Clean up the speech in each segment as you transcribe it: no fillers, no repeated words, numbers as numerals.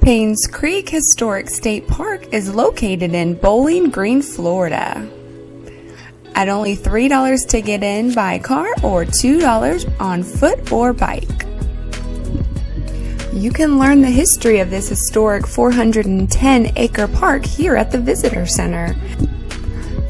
Paynes Creek Historic State Park is located in Bowling Green, Florida. At only $3 to get in by car or $2 on foot or bike. You can learn the history of this historic 410-acre park here at the Visitor Center.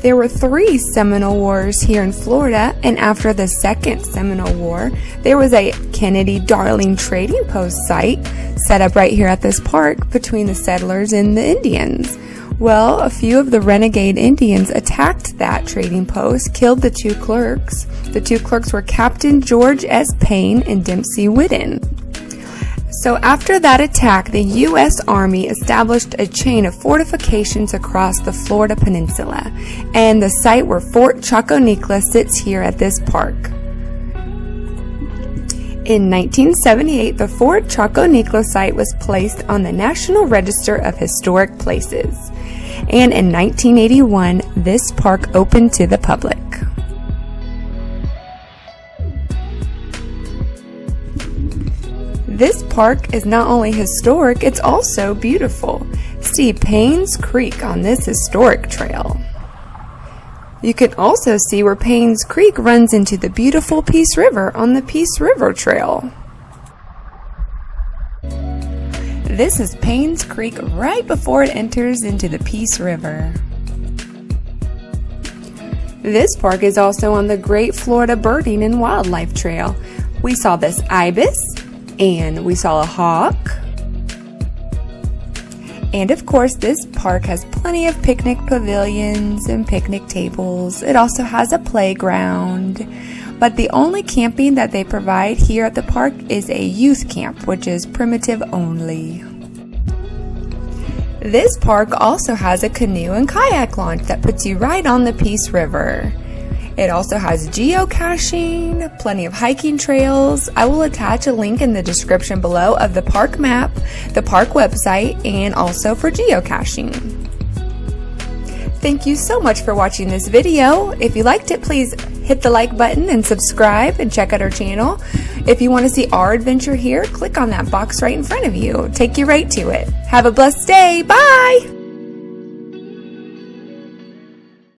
There were 3 Seminole Wars here in Florida, and after the Second Seminole War, there was a Kennedy-Darling trading post site set up right here at this park between the settlers and the Indians. Well, a few of the renegade Indians attacked that trading post, killed the 2 clerks. The 2 clerks were Captain George S. Payne and Dempsey Whitten. So after that attack, the U.S. Army established a chain of fortifications across the Florida Peninsula, and the site where Fort Chaconiqua sits here at this park. In 1978, the Fort Chaconiqua site was placed on the National Register of Historic Places, and in 1981, this park opened to the public. This park is not only historic, it's also beautiful. See Paynes Creek on this historic trail. You can also see where Paynes Creek runs into the beautiful Peace River on the Peace River Trail. This is Paynes Creek right before it enters into the Peace River. This park is also on the Great Florida Birding and Wildlife Trail. We saw this ibis, and we saw a hawk. And of course, this park has plenty of picnic pavilions and picnic tables. It also has a playground. But the only camping that they provide here at the park is a youth camp, which is primitive only. This park also has a canoe and kayak launch that puts you right on the Peace River. It also has geocaching, plenty of hiking trails. I will attach a link in the description below of the park map, the park website, and also for geocaching. Thank you so much for watching this video. If you liked it, please hit the like button and subscribe and check out our channel. If you want to see our adventure here, click on that box right in front of you. Take you right to it. Have a blessed day. Bye!